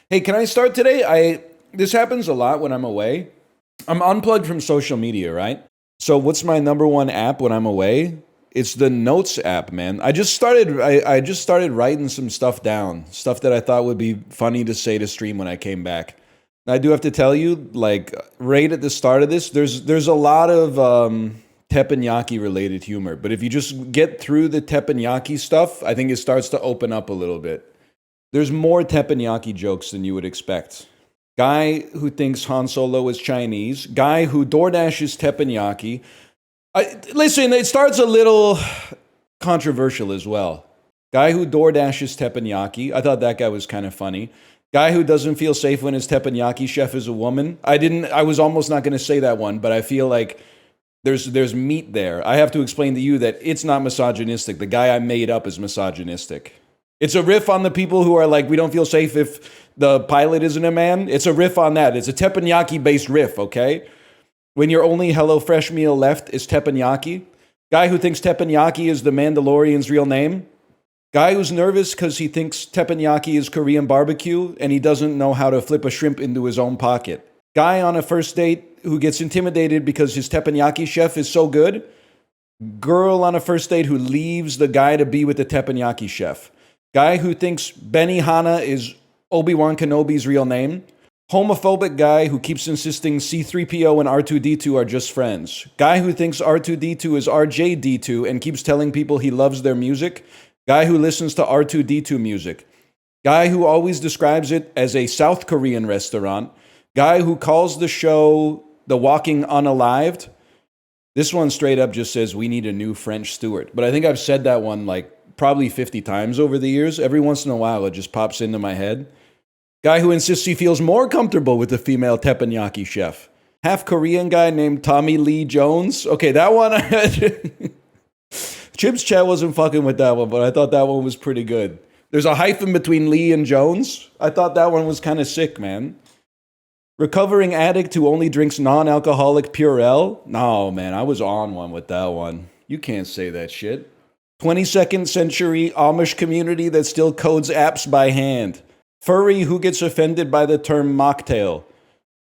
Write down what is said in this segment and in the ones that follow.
Hey, can I start today? This happens a lot when I'm away. I'm unplugged from social media, right? So what's my number one app when I'm away? It's the Notes app, man. I just started writing some stuff down, stuff that I thought would be funny to say to stream when I came back. I do have to tell you, like right at the start of this, there's a lot of teppanyaki related humor, but if you just get through the teppanyaki stuff, I think it starts to open up a little bit. There's more teppanyaki jokes than you would expect. Guy who thinks Han Solo is Chinese. Guy who DoorDashes teppanyaki. Listen, it starts a little controversial as well. Guy who DoorDashes teppanyaki. I thought that guy was kind of funny. Guy who doesn't feel safe when his teppanyaki chef is a woman. I was almost not going to say that one, but I feel like there's meat there. I have to explain to you that it's not misogynistic. The guy I made up is misogynistic. It's a riff on the people who are like, we don't feel safe if the pilot isn't a man. It's a riff on that. It's a teppanyaki-based riff, okay? When your only HelloFresh meal left is teppanyaki. Guy who thinks teppanyaki is the Mandalorian's real name. Guy who's nervous because he thinks teppanyaki is Korean barbecue and he doesn't know how to flip a shrimp into his own pocket. Guy on a first date who gets intimidated because his teppanyaki chef is so good. Girl on a first date who leaves the guy to be with the teppanyaki chef. Guy who thinks Benihana is Obi-Wan Kenobi's real name. Homophobic guy who keeps insisting C-3PO and R2-D2 are just friends. Guy who thinks R2-D2 is RJ-D2 and keeps telling people he loves their music. Guy who listens to R2-D2 music. Guy who always describes it as a South Korean restaurant. Guy who calls the show The Walking Unalived. This one straight up just says, we need a new French steward. But I think I've said that one like probably 50 times over the years. Every once in a while, it just pops into my head. Guy who insists he feels more comfortable with the female teppanyaki chef. Half Korean guy named Tommy Lee Jones. Okay, that one, Chips Chat wasn't fucking with that one, but I thought that one was pretty good. There's a hyphen between Lee and Jones. I thought that one was kind of sick, man. Recovering addict who only drinks non-alcoholic Purell. No, man, I was on one with that one. You can't say that shit. 22nd century Amish community that still codes apps by hand. Furry who gets offended by the term mocktail.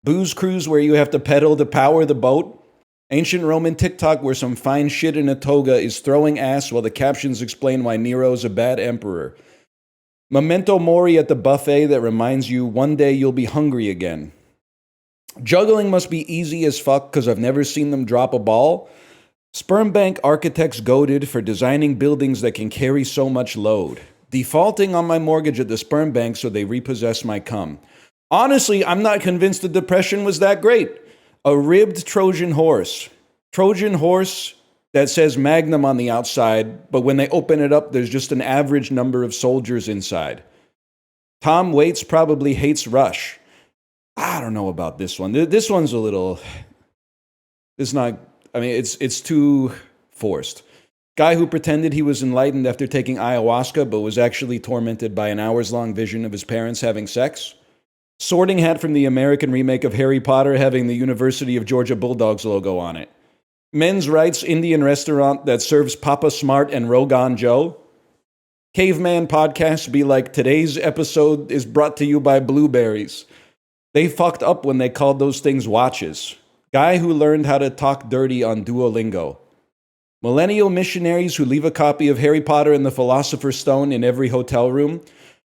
Booze cruise where you have to pedal to power the boat. Ancient Roman TikTok where some fine shit in a toga is throwing ass while the captions explain why Nero's a bad emperor. Memento mori at the buffet that reminds you one day you'll be hungry again. Juggling must be easy as fuck because I've never seen them drop a ball. Sperm bank architects goaded for designing buildings that can carry so much load. Defaulting on my mortgage at the sperm bank so they repossess my cum. Honestly, I'm not convinced the depression was that great. A ribbed Trojan horse. Trojan horse that says Magnum on the outside, but when they open it up, there's just an average number of soldiers inside. Tom Waits probably hates Rush. I don't know about this one. This one's a little... It's not... I mean, it's too forced. Guy who pretended he was enlightened after taking ayahuasca, but was actually tormented by an hours-long vision of his parents having sex. Sorting hat from the American remake of Harry Potter having the University of Georgia Bulldogs logo on it. Men's Rights Indian restaurant that serves Papa Smart and Rogan Joe. Caveman podcast be like, today's episode is brought to you by blueberries. They fucked up when they called those things watches. Guy who learned how to talk dirty on Duolingo. Millennial missionaries who leave a copy of Harry Potter and the Philosopher's Stone in every hotel room.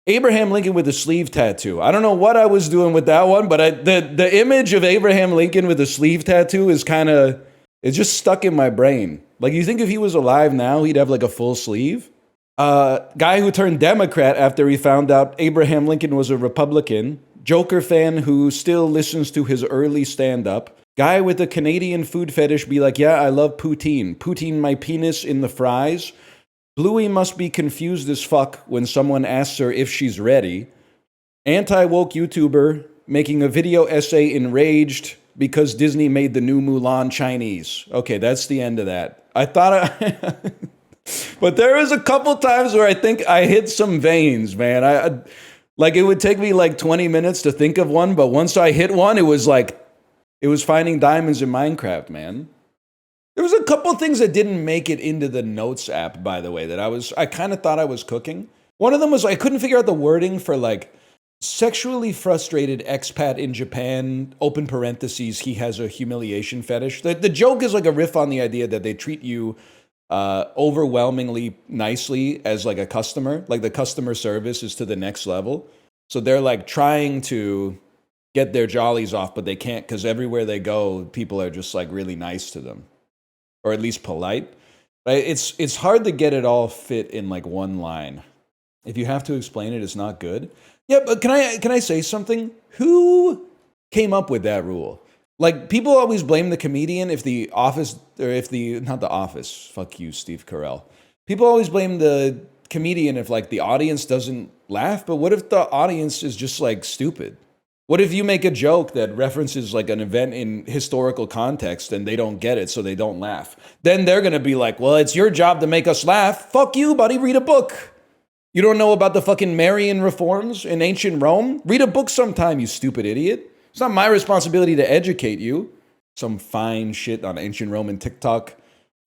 Abraham Lincoln with a sleeve tattoo. I don't know what I was doing with that one, but the image of Abraham Lincoln with a sleeve tattoo is kind of, it's just stuck in my brain. Like, you think if he was alive now, he'd have like a full sleeve? Guy who turned Democrat after he found out Abraham Lincoln was a Republican. Joker fan who still listens to his early stand-up. Guy with a Canadian food fetish be like, yeah, I love poutine. Poutine my penis in the fries. Bluey must be confused as fuck when someone asks her if she's ready. Anti-woke YouTuber making a video essay enraged because Disney made the new Mulan Chinese. Okay, that's the end of that. I thought but there was a couple times where I think I hit some veins, man. Like, it would take me like 20 minutes to think of one, but once I hit one, it was like, it was finding diamonds in Minecraft, man. There was a couple things that didn't make it into the Notes app, by the way, that I kind of thought I was cooking. One of them was I couldn't figure out the wording for like sexually frustrated expat in Japan, open parentheses, he has a humiliation fetish. The joke is like a riff on the idea that they treat you overwhelmingly nicely as like a customer. Like the customer service is to the next level. So they're like trying to get their jollies off, but they can't because everywhere they go, people are just like really nice to them. Or at least polite. Right? It's hard to get it all fit in like one line. If you have to explain it, it's not good. Yeah, but can I say something? Who came up with that rule? Like, people always blame the comedian if the office, or if the, not the office, fuck you, Steve Carell. People always blame the comedian if, like, the audience doesn't laugh, but what if the audience is just, like, stupid? What if you make a joke that references, like, an event in historical context and they don't get it, so they don't laugh? Then they're gonna be like, well, it's your job to make us laugh. Fuck you, buddy, read a book. You don't know about the fucking Marian reforms in ancient Rome? Read a book sometime, you stupid idiot. It's not my responsibility to educate you. Some fine shit on ancient Roman TikTok,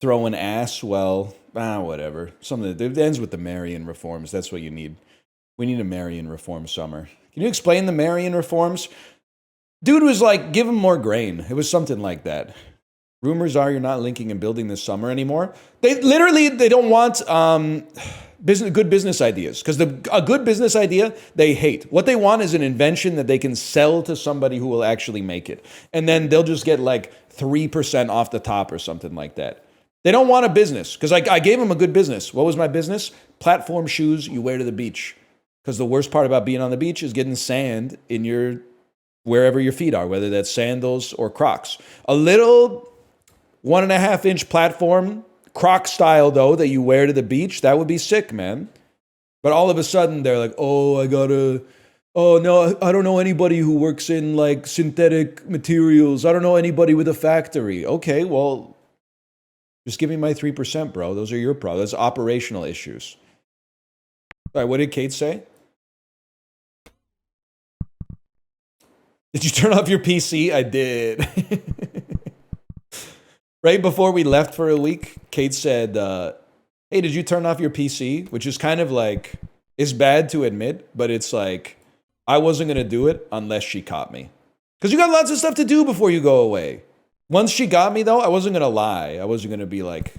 throwing ass, well, whatever. Something that ends with the Marian reforms. That's what you need. We need a Marian reform summer. Can you explain the Marian reforms? Dude was like, give him more grain. It was something like that. Rumors are you're not linking and building this summer anymore. They don't want good business ideas, because a good business idea they hate. What they want is an invention that they can sell to somebody who will actually make it, and then they'll just get like 3% off the top or something like that. They don't want a business, because I gave them a good business. What was my business? Platform shoes you wear to the beach, because the worst part about being on the beach is getting sand in your wherever your feet are, whether that's sandals or Crocs. A little 1.5-inch platform, Croc style though, that you wear to the beach, that would be sick, man. But all of a sudden they're like, oh no, I don't know anybody who works in like synthetic materials. I don't know anybody with a factory. Okay, well, just give me my 3%, bro. Those are your problems. That's operational issues. All right, what did Kate say? Did you turn off your PC? I did. Right before we left for a week, Kate said, hey, did you turn off your PC? Which is kind of like, it's bad to admit, but it's like, I wasn't going to do it unless she caught me. Because you got lots of stuff to do before you go away. Once she got me, though, I wasn't going to lie. I wasn't going to be like,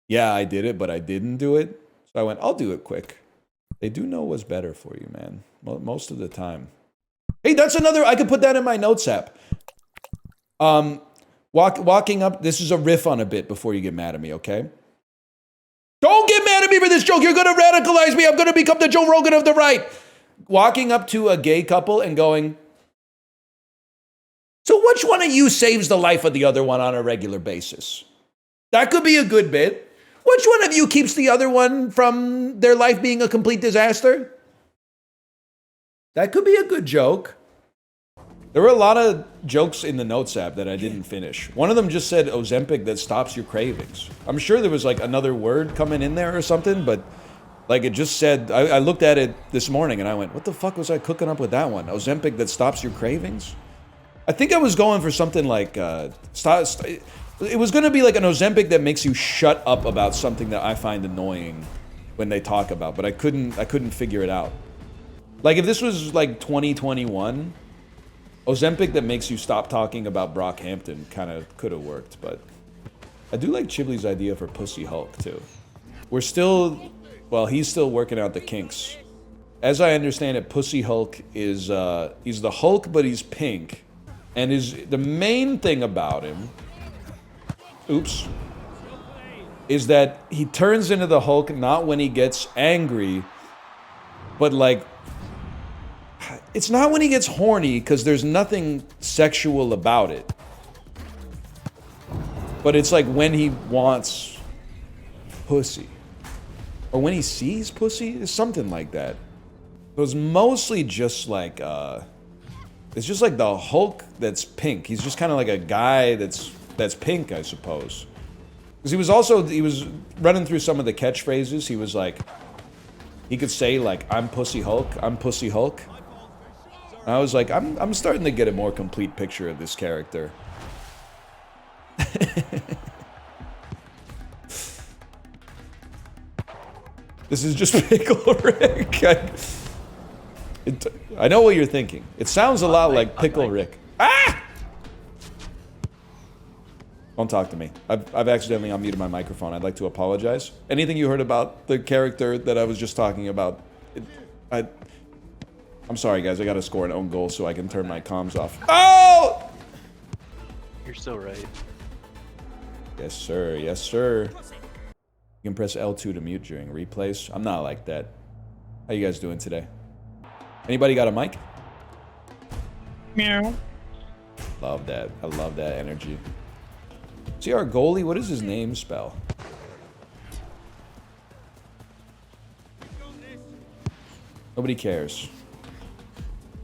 yeah, I did it, but I didn't do it. So I went, I'll do it quick. They do know what's better for you, man. Most of the time. Hey, that's another, I could put that in my notes app. Walking up, this is a riff on a bit before you get mad at me, okay? Don't get mad at me for this joke. You're going to radicalize me. I'm going to become the Joe Rogan of the right. Walking up to a gay couple and going, so which one of you saves the life of the other one on a regular basis? That could be a good bit. Which one of you keeps the other one from their life being a complete disaster? That could be a good joke. There were a lot of jokes in the notes app that I didn't finish. One of them just said Ozempic that stops your cravings. I'm sure there was like another word coming in there or something, but like it just said, I looked at it this morning and I went, what the fuck was I cooking up with that one? Ozempic that stops your cravings? I think I was going for something like, it was going to be like an Ozempic that makes you shut up about something that I find annoying when they talk about, but I couldn't figure it out. Like if this was like 2021, Ozempic that makes you stop talking about Brockhampton kind of could have worked, but I do like Chibley's idea for Pussy Hulk too. We're still, well, he's still working out the kinks. As I understand it, Pussy Hulk is, he's the Hulk, but he's pink. And the main thing about him, is that he turns into the Hulk not when he gets angry, but like, it's not when he gets horny, because there's nothing sexual about it. But it's like when he wants pussy. Or when he sees pussy, it's something like that. It was mostly just like, it's just like the Hulk that's pink. He's just kind of like a guy that's pink, I suppose. Because he was running through some of the catchphrases. He was like, he could say like, I'm Pussy Hulk, I'm Pussy Hulk. And I was like, I'm starting to get a more complete picture of this character. This is just Pickle Rick. I know what you're thinking. It sounds a lot like Pickle Rick. Ah! Don't talk to me. I've accidentally unmuted my microphone. I'd like to apologize. Anything you heard about the character that I was just talking about, I'm sorry, guys. I gotta score an own goal so I can turn my comms off. Oh! You're so right. Yes, sir. Yes, sir. You can press L2 to mute during replays. I'm not like that. How you guys doing today? Anybody got a mic? Meow. Love that. I love that energy. See our goalie? What does his name spell? Nobody cares.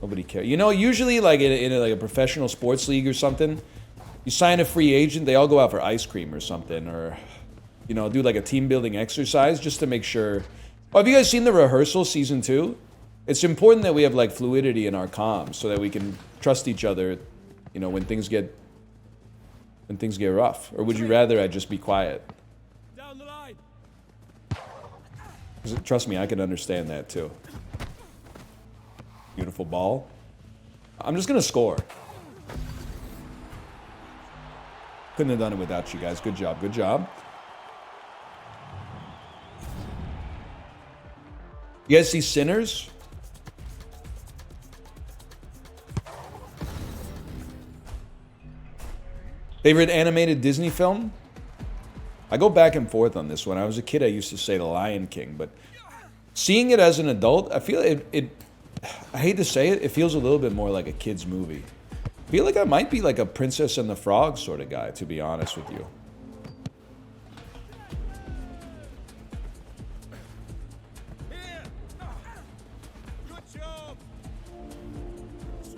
Nobody cares. You know, usually like in like a professional sports league or something, you sign a free agent, they all go out for ice cream or something, or, you know, do like a team building exercise just to make sure. Oh, have you guys seen the rehearsal season 2? It's important that we have like fluidity in our comms so that we can trust each other, you know, when things get rough. Or would you rather I just be quiet? Down the line. 'Cause trust me, I can understand that too. Beautiful ball. I'm just gonna score. Couldn't have done it without you guys. Good job, good job. You guys see Sinners? Favorite animated Disney film? I go back and forth on this one. When I was a kid, I used to say The Lion King, but seeing it as an adult, I feel I hate to say it, it feels a little bit more like a kid's movie. I feel like I might be like a Princess and the Frog sort of guy, to be honest with you.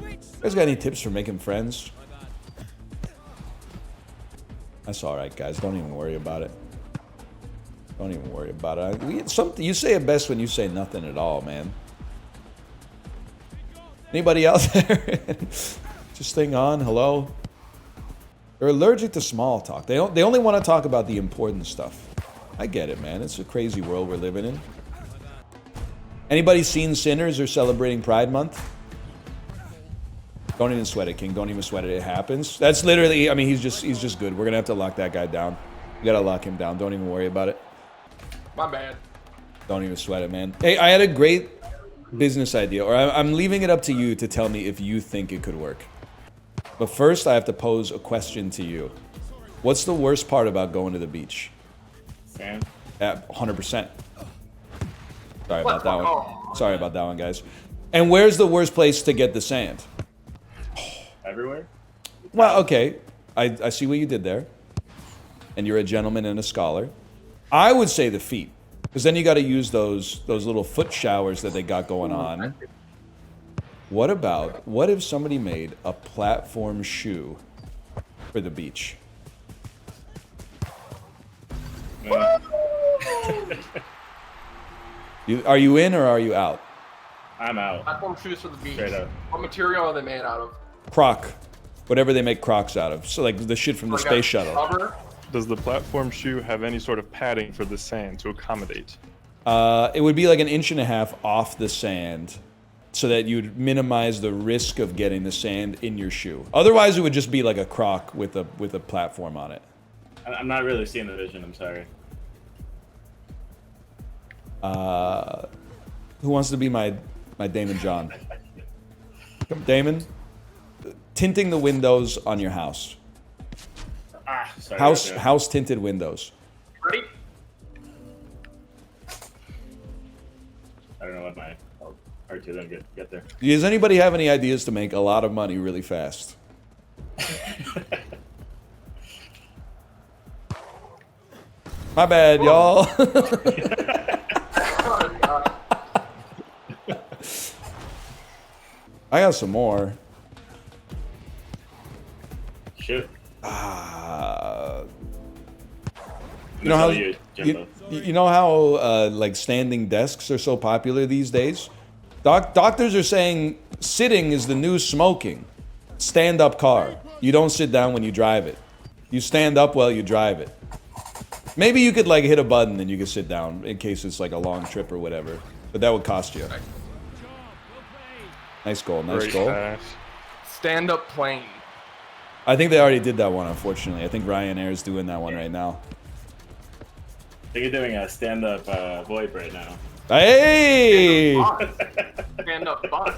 You guys got any tips for making friends? That's all right, guys. Don't even worry about it. Don't even worry about it. You say it best when you say nothing at all, man. Anybody out there? Just thing on. Hello. They're allergic to small talk. They only want to talk about the important stuff. I get it, man. It's a crazy world we're living in. Anybody seen Sinners or celebrating Pride Month? Don't even sweat it, King. Don't even sweat it. It happens. That's literally, I mean, he's just good. We're gonna have to lock that guy down. We gotta lock him down. Don't even worry about it. My bad. Don't even sweat it, man. Hey, I had a great business idea, or I'm leaving it up to you to tell me if you think it could work. But first, I have to pose a question to you. What's the worst part about going to the beach? Sand. 100%. Sorry about that one. Sorry about that one, guys. And where's the worst place to get the sand? Everywhere? Well, okay. I see what you did there. And you're a gentleman and a scholar. I would say the feet. Because then you got to use those little foot showers that they got going on. What if somebody made a platform shoe for the beach? Are you in or are you out? I'm out. Platform shoes for the beach. Straight up. What material are they made out of? Croc. Whatever they make Crocs out of. So like the shit from the space shuttle. Rubber? Does the platform shoe have any sort of padding for the sand to accommodate? It would be like 1.5 inches off the sand so that you'd minimize the risk of getting the sand in your shoe. Otherwise, it would just be like a Croc with a platform on it. I'm not really seeing the vision, I'm sorry. Who wants to be my Damon John? Come, Damon. Tinting the windows on your house. Sorry. House tinted windows. Ready? I don't know what my R2 then get there. Does anybody have any ideas to make a lot of money really fast? My bad, y'all. I got some more. Shoot. You know how Jimbo. you know how like standing desks are so popular these days? Doctors are saying sitting is the new smoking. Stand-up car. You don't sit down when you drive it. You stand up while you drive it. Maybe you could like hit a button and you could sit down in case it's like a long trip or whatever. But that would cost you. Nice goal, nice Great goal. pass. Stand up plane. I think they already did that one, unfortunately. I think Ryanair is doing that one right now. I think you're doing a stand-up VoIP right now. Hey! Stand up bus.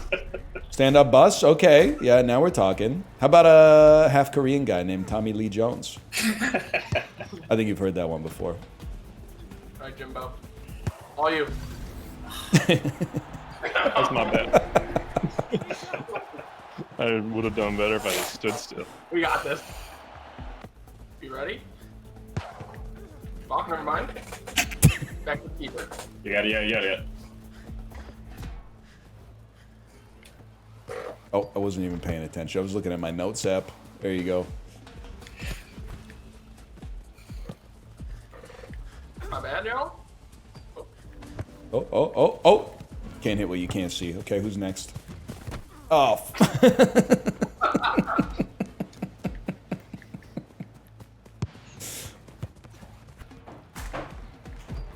Stand up bus? Okay. Yeah, now we're talking. How about a half Korean guy named Tommy Lee Jones? I think you've heard that one before. All right, Jimbo. All you. That's not bad. I would have done better if I had stood still. We got this. You ready? Fuck, never mind. Back to keeper. You got it. Oh, I wasn't even paying attention. I was looking at my notes app. There you go. My bad, yo. Oh. Can't hit what you can't see. Okay, who's next? Oh.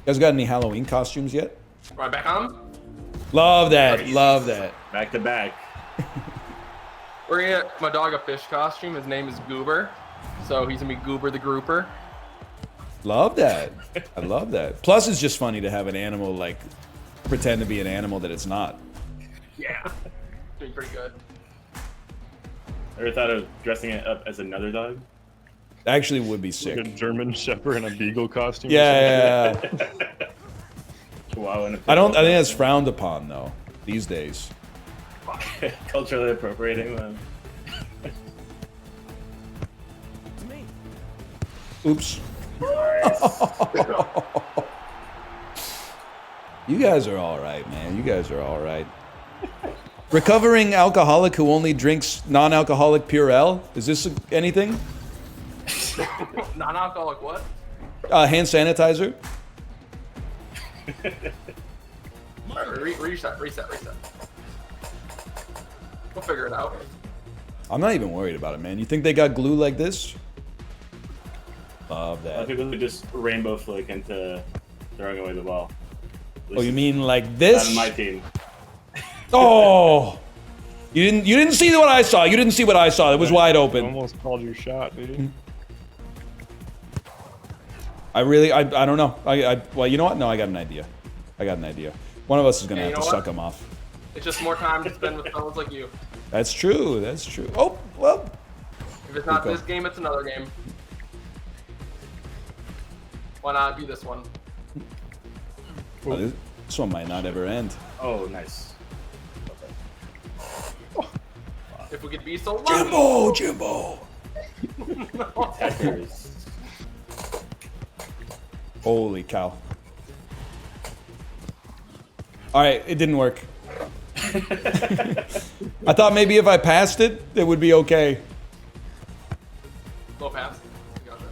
You guys got any Halloween costumes yet? Right back on. Love that. Love that. Back to back. We're gonna get my dog a fish costume. His name is Goober. So he's gonna be Goober the Grouper. Love that. I love that. Plus, it's just funny to have an animal, like, pretend to be an animal that it's not. Yeah. Doing pretty good. Ever thought of dressing it up as another dog? Actually would be Like a sick. German Shepherd in a Beagle costume. Yeah. Wow, and I think that's frowned upon, though, these days. culturally appropriating them. Oops. You guys are all right, man. You guys are all right. Recovering alcoholic who only drinks non-alcoholic pure ale. Is this anything? Non-alcoholic what? Hand sanitizer. All right, reset. We'll figure it out. I'm not even worried about it, man. You think they got glue like this? Love A lot of that. people who just rainbow flick into throwing away the ball. Oh, you mean like Not this? on my team. Oh, you didn't see what I saw. You didn't see what I saw. It was wide open. Almost called your shot, dude. I don't know. Well, you know what? No, I got an idea. One of us is gonna Yeah, have you to know suck what? him off. It's just more time to spend with fellas like you. That's true. That's true. Oh, well. If it's not Okay. this game, it's another game. Why not be this one? This one might not ever end. Oh, nice. If we could be so lucky. Jimbo. Attackers. Holy cow. All right, it didn't work. I thought maybe if I passed it, it would be okay. Low pass. Gotcha.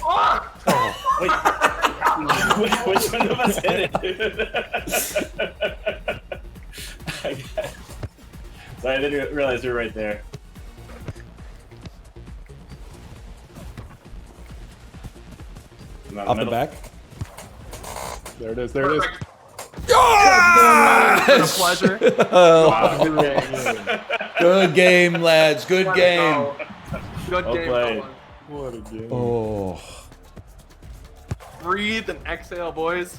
Ah! Which one of us hit it? Sorry, I didn't realize you were right there. Off the back. There it is. There it is. Perfect. It's a pleasure. Good game, lads. Good game. Good Well game. played. fellas. What a game. Oh. Breathe and exhale, boys.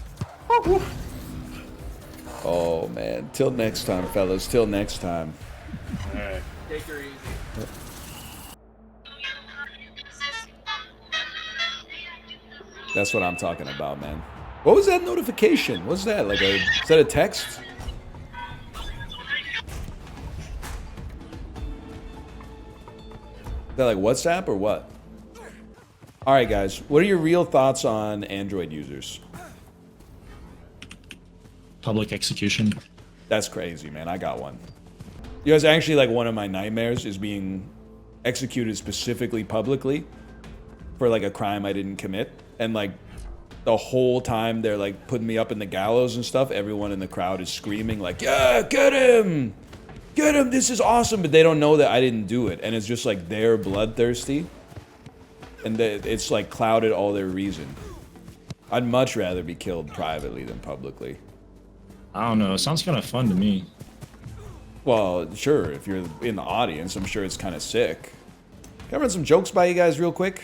Oh, man. Till next time, fellas. Till next time. Alright. Take her easy. That's what I'm talking about, man. What was that notification? What's that? Like is that a text? Is that like WhatsApp or what? All right, guys. What are your real thoughts on Android users? Public execution. That's crazy, man. I got one. You guys, actually, like, one of my nightmares is being executed specifically publicly for, like, a crime I didn't commit. And, like, the whole time they're, like, putting me up in the gallows and stuff, everyone in the crowd is screaming, like, yeah, get him! Get him! This is awesome! But they don't know that I didn't do it. And it's just, like, they're bloodthirsty. And it's, like, clouded all their reason. I'd much rather be killed privately than publicly. I don't know. It sounds kind of fun to me. Well, sure, if you're in the audience, I'm sure it's kind of sick. Can I run some jokes by you guys real quick?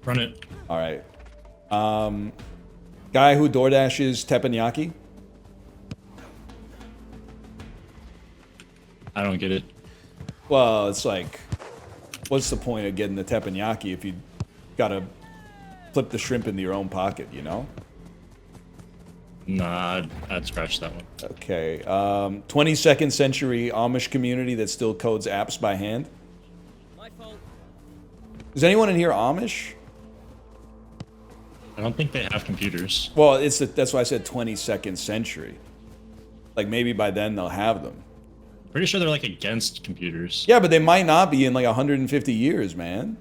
Run it. All right. Guy who DoorDashes teppanyaki. I don't get it. Well, it's like, what's the point of getting the teppanyaki if you gotta flip the shrimp into your own pocket, you know? Nah, I'd scratch that one. Okay. 22nd century Amish community that still codes apps by hand. Is anyone in here Amish? I don't think they have computers. Well, that's why I said 22nd century. Like maybe by then they'll have them. Pretty sure they're like against computers. Yeah, but they might not be in like 150 years, man.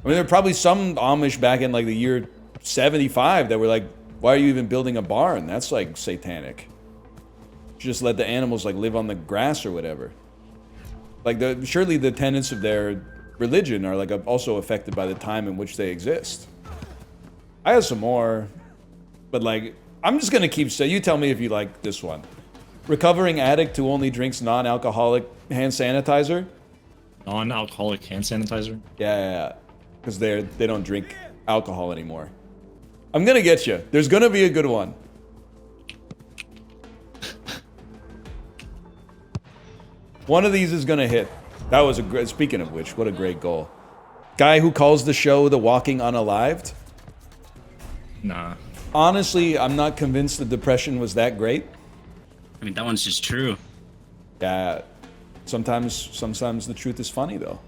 I mean, there are probably some Amish back in like the year 75 that were like, why are you even building a barn? That's like satanic. Just let the animals like live on the grass or whatever. Like surely the tenets of their religion are like also affected by the time in which they exist. I have some more, but like, I'm just gonna keep saying, you tell me if you like this one. Recovering addict who only drinks non-alcoholic hand sanitizer. Non-alcoholic hand sanitizer? Yeah. Because they don't drink alcohol anymore. I'm gonna get you. There's gonna be a good one. One of these is gonna hit. That was a great, speaking of which, what a great goal. Guy who calls the show The Walking Unalived. Nah. Honestly, I'm not convinced the depression was that great. I mean, that one's just true. Yeah. Sometimes the truth is funny, though.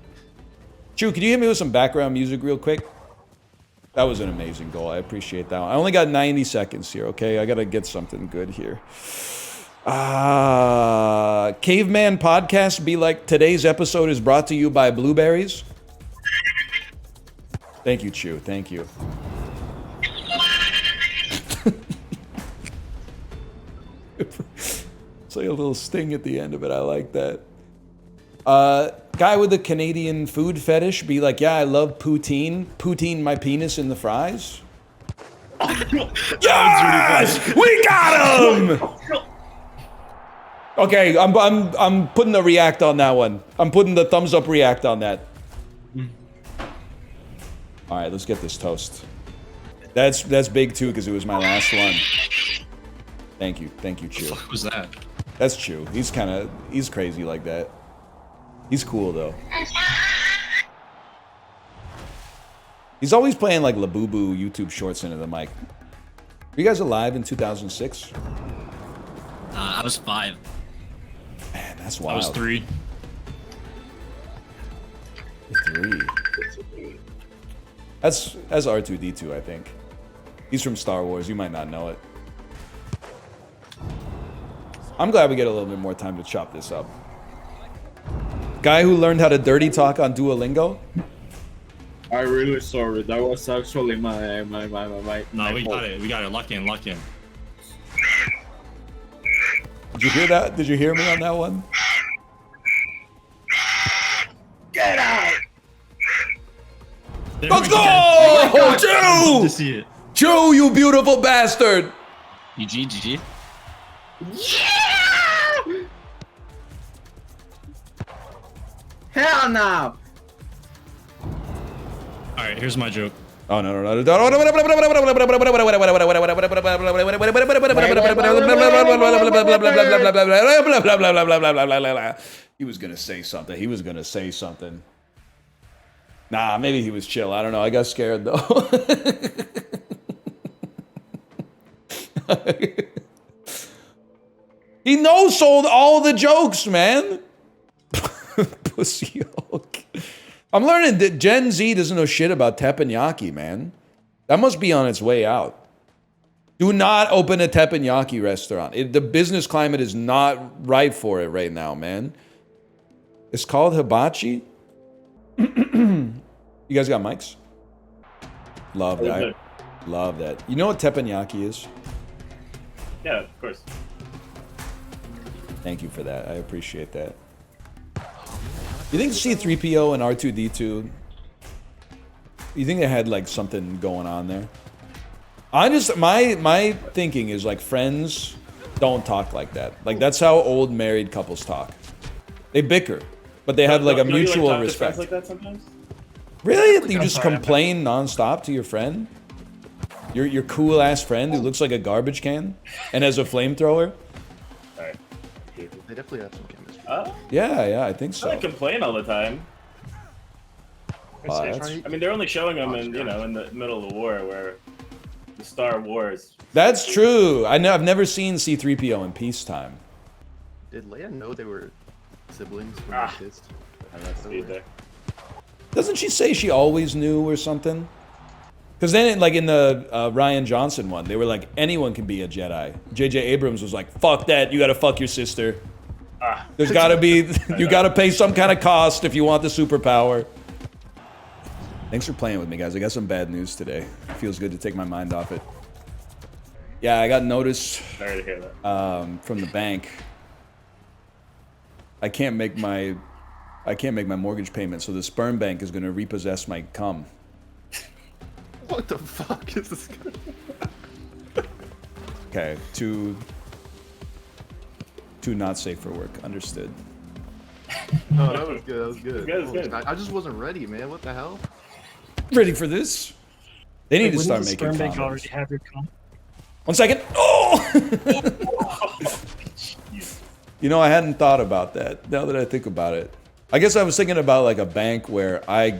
Chew, could you hit me with some background music real quick? That was an amazing goal. I appreciate that one. I only got 90 seconds here, okay? I gotta get something good here. Caveman Podcast be like, today's episode is brought to you by blueberries. Thank you, Chew. Thank you. It's like a little sting at the end of it. I like that. Guy with a Canadian food fetish be like, yeah, I love poutine. Poutine my penis in the fries. Yes! We got him! Okay, I'm putting the react on that one. I'm putting the thumbs up react on that. All right, let's get this toast. That's big too because it was my last one. Thank you, Chew. What was that? That's Chew. He's crazy like that. He's cool though. He's always playing like Labubu YouTube shorts into the mic. Were you guys alive in 2006? I was 5. Man, that's wild. I was 3. 3. That's R2-D2, I think. He's from Star Wars. You might not know it. I'm glad we get a little bit more time to chop this up. Guy who learned how to dirty talk on Duolingo. I'm really sorry. That was actually my No, we got it. We got it. Lock in. Did you hear that? Did you hear me on that one? Get out! There Let's we go! Love to Chew! see it. Chew, you beautiful bastard! GG. Yeah! Hell no! All right, here's my joke. Oh, no. He was gonna say something. Nah, maybe he was chill. I don't know. I got scared though. He no-sold all the jokes, man. Pussy Hulk. I'm learning that Gen Z doesn't know shit about teppanyaki, man. That must be on its way out. Do not open a teppanyaki restaurant. The business climate is not right for it right now, man. It's called hibachi. You guys got mics? Love that. Love that. You know what teppanyaki is? Yeah, of course. Thank you for that. I appreciate that. You think C-3PO and R2-D2, you think they had like something going on there? My thinking is like Friends don't talk like that. Like, that's how old married couples talk. They bicker, but they have like a Don't you, mutual talk to friends respect. like that sometimes? Really? You just complain nonstop to your friend? Your cool ass friend who looks like a garbage can and has a flamethrower? Alright. They definitely have some chemistry. Yeah, I think I so. don't complain all the time. That's- I mean, they're only showing them in, in the middle of the war where the Star Wars. That's true. I've never seen C-3PO in peacetime. Did Leia know they were siblings when Ah. they kissed? I must be there. Doesn't she say she always knew or something? Because then, like in the Ryan Johnson one, they were like, anyone can be a Jedi. J.J. Abrams was like, fuck that, you gotta fuck your sister. There's gotta be, you gotta pay some kind of cost if you want the superpower. Thanks for playing with me, guys. I got some bad news today. It feels good to take my mind off it. Yeah, I got notice Sorry to hear that. from the bank. I can't make my mortgage payment, so the sperm bank is gonna repossess my cum. What the fuck is this? Okay, too not safe for work. Understood. Oh, that was good. That was good. That was good. I just wasn't ready, man. What the hell? Ready for this? They need to start the making sperm bank condoms. already have your cum? 1 second. Oh! You know, I hadn't thought about that. Now that I think about it, I guess I was thinking about like a bank where I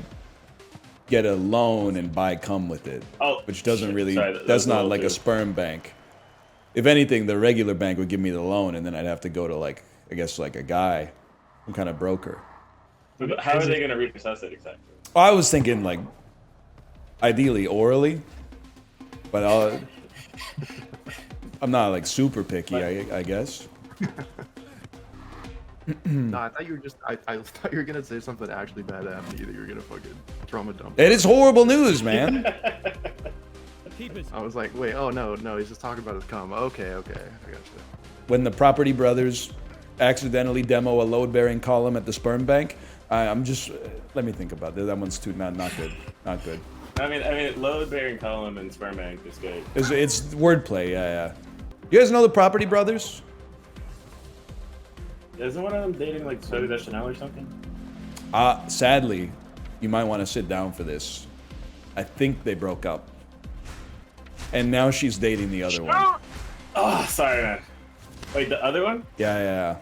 get a loan and buy cum with it, which doesn't really. Sorry, that's not little like a too. sperm bank. If anything, the regular bank would give me the loan, and then I'd have to go to like, I guess like a guy, some kind of broker. But how are they going to repossess it exactly? I was thinking like, ideally orally, but I'm not like super picky, I guess. No, I thought you were just. I thought you were gonna say something actually bad happened to you that you were gonna fucking trauma dump. It is horrible news, man. I was like, wait, oh no, he's just talking about his cum. Okay, I gotcha. When the Property Brothers accidentally demo a load-bearing column at the sperm bank, I'm just. Let me think about that. That one's too not good. Not good. I mean, load-bearing column and sperm bank is good. It's wordplay. Yeah. You guys know the Property Brothers? Isn't one of them dating like Zoe Deschanel or something? Sadly, you might want to sit down for this. I think they broke up. And now she's dating the other one. Oh, sorry, man. Wait, the other one? Yeah.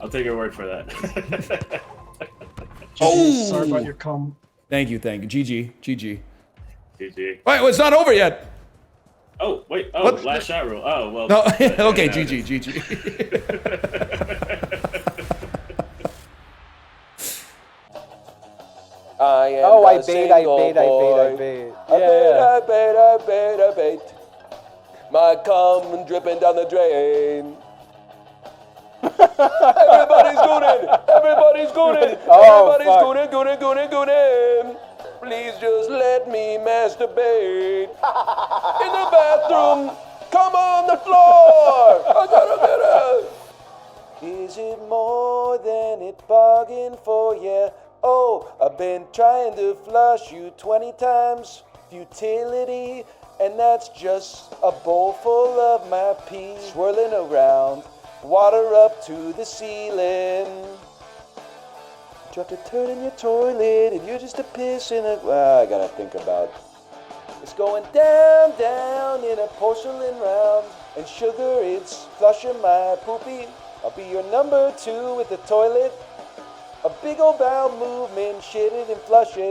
I'll take your word for that. Oh! Sorry about your cum. Thank you. GG. GG. Wait, it's not over yet. Oh, wait. Oh, What? last shot rule. Oh, well. No, yeah, okay, no, GG. I bait. My cum dripping down the drain. Everybody's gooning. Everybody's gooning. Please just let me masturbate. In the bathroom, come on the floor. I gotta get it. Is it more than it bargained for? Yeah. Oh, I've been trying to flush you 20 times. Futility, and that's just a bowl full of my pee swirling around. Water up to the ceiling. Dropped a turd in your toilet, and you're just a piss in a. I gotta think about. It's going down in a porcelain round, and sugar, it's flushing my poopy. I'll be your number 2 with the toilet. A big old bowel movement, shit it and flush it.